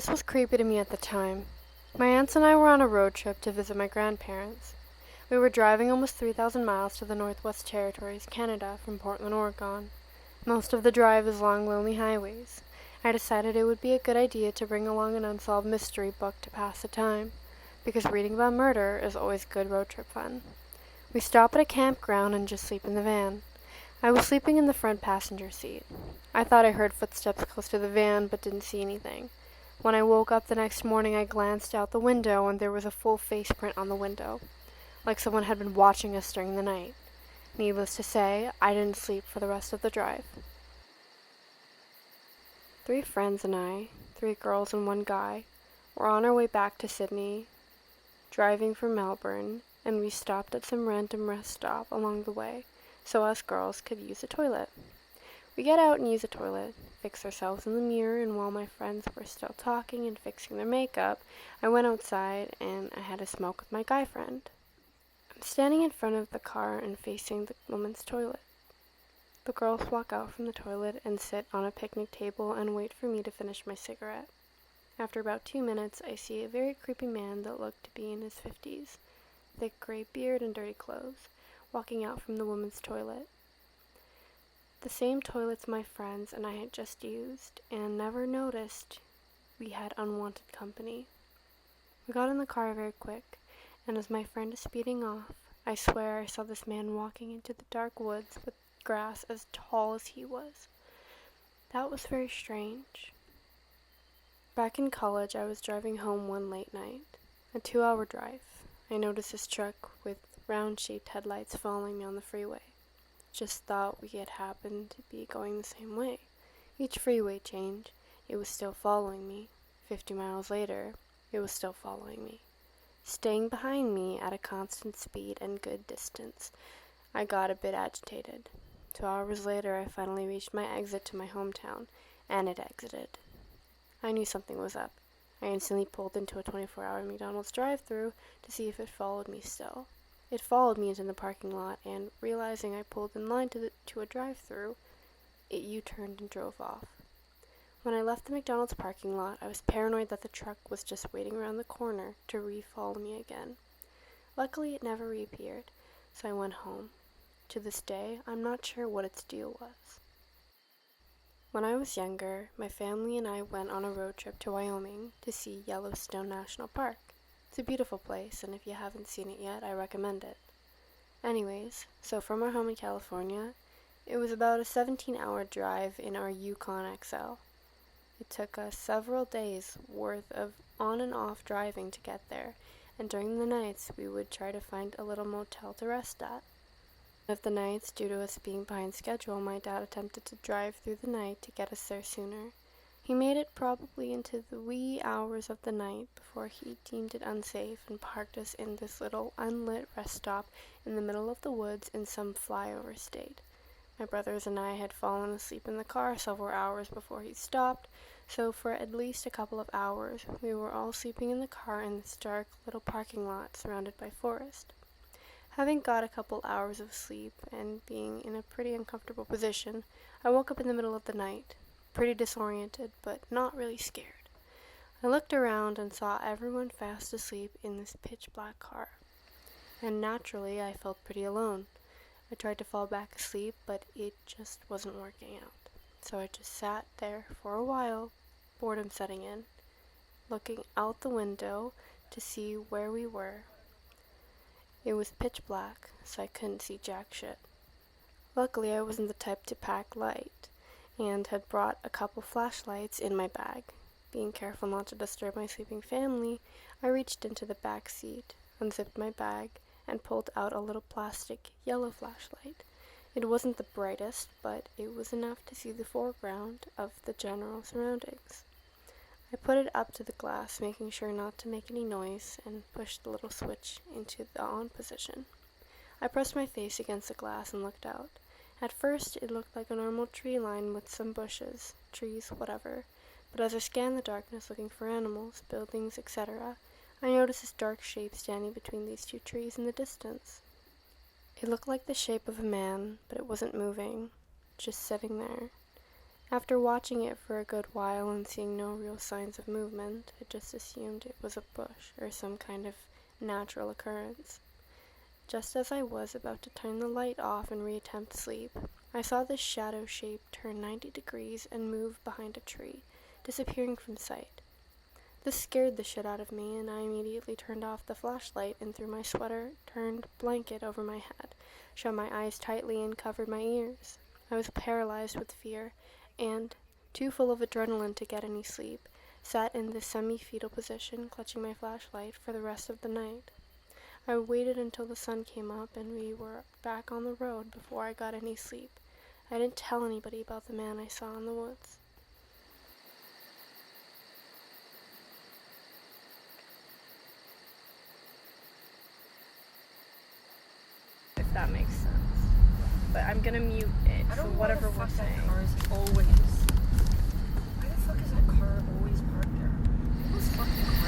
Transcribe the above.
This was creepy to me at the time. My aunts and I were on a road trip to visit my grandparents. We were driving almost 3,000 miles to the Northwest Territories, Canada, from Portland, Oregon. Most of the drive is along lonely highways. I decided it would be a good idea to bring along an unsolved mystery book to pass the time, because reading about murder is always good road trip fun. We stop at a campground and just sleep in the van. I was sleeping in the front passenger seat. I thought I heard footsteps close to the van, but didn't see anything. When I woke up the next morning, I glanced out the window, and there was a full face print on the window, like someone had been watching us during the night. Needless to say, I didn't sleep for the rest of the drive. 3 friends and I, 3 girls and 1 guy, were on our way back to Sydney, driving from Melbourne, and we stopped at some random rest stop along the way, so us girls could use the toilet. We get out and use the toilet, fix ourselves in the mirror, and while my friends were still talking and fixing their makeup, I went outside and I had a smoke with my guy friend. I'm standing in front of the car and facing the woman's toilet. The girls walk out from the toilet and sit on a picnic table and wait for me to finish my cigarette. After about 2 minutes, I see a very creepy man that looked to be in his 50s, thick gray beard and dirty clothes, walking out from the woman's toilet. The same toilets my friends and I had just used, and never noticed we had unwanted company. We got in the car very quick, and as my friend is speeding off, I swear I saw this man walking into the dark woods with grass as tall as he was. That was very strange. Back in college, I was driving home one late night, a 2-hour drive. I noticed this truck with round-shaped headlights following me on the freeway. Just thought we had happened to be going the same way. Each freeway change, it was still following me. 50 miles later, it was still following me, staying behind me at a constant speed and good distance. I got a bit agitated. 2 hours later, I finally reached my exit to my hometown, and it exited. I knew something was up. I instantly pulled into a 24-hour McDonald's drive-thru to see if it followed me still. It followed me into the parking lot, and realizing I pulled in line to a drive-thru, it U-turned and drove off. When I left the McDonald's parking lot, I was paranoid that the truck was just waiting around the corner to re-follow me again. Luckily, it never reappeared, so I went home. To this day, I'm not sure what its deal was. When I was younger, my family and I went on a road trip to Wyoming to see Yellowstone National Park. It's a beautiful place, and if you haven't seen it yet, I recommend it. Anyways, so from our home in California, it was about a 17-hour drive in our Yukon XL. It took us several days worth of on and off driving to get there, and during the nights we would try to find a little motel to rest at. One of the nights, due to us being behind schedule, my dad attempted to drive through the night to get us there sooner. He made it probably into the wee hours of the night before he deemed it unsafe and parked us in this little unlit rest stop in the middle of the woods in some flyover state. My brothers and I had fallen asleep in the car several hours before he stopped, so for at least a couple of hours we were all sleeping in the car in this dark little parking lot surrounded by forest. Having got a couple hours of sleep and being in a pretty uncomfortable position, I woke up in the middle of the night, pretty disoriented, but not really scared. I looked around and saw everyone fast asleep in this pitch-black car, and naturally I felt pretty alone. I tried to fall back asleep, but it just wasn't working out. So I just sat there for a while, boredom setting in, looking out the window to see where we were. It was pitch black, so I couldn't see jack shit. Luckily, I wasn't the type to pack light, and had brought a couple flashlights in my bag. Being careful not to disturb my sleeping family, I reached into the back seat, unzipped my bag, and pulled out a little plastic yellow flashlight. It wasn't the brightest, but it was enough to see the foreground of the general surroundings. I put it up to the glass, making sure not to make any noise, and pushed the little switch into the on position. I pressed my face against the glass and looked out. At first, it looked like a normal tree line with some bushes, trees, whatever, but as I scanned the darkness looking for animals, buildings, etc., I noticed this dark shape standing between these 2 trees in the distance. It looked like the shape of a man, but it wasn't moving, just sitting there. After watching it for a good while and seeing no real signs of movement, I just assumed it was a bush or some kind of natural occurrence. Just as I was about to turn the light off and reattempt sleep, I saw this shadow shape turn 90 degrees and move behind a tree, disappearing from sight. This scared the shit out of me, and I immediately turned off the flashlight and threw my sweater-turned blanket over my head, shut my eyes tightly, and covered my ears. I was paralyzed with fear, and, too full of adrenaline to get any sleep, sat in this semi-fetal position, clutching my flashlight for the rest of the night. I waited until the sun came up and we were back on the road before I got any sleep. I didn't tell anybody about the man I saw in the woods. If that makes sense. But I'm gonna mute it for whatever we're saying. Cars always. Why the fuck is that car always parked there? It was fucking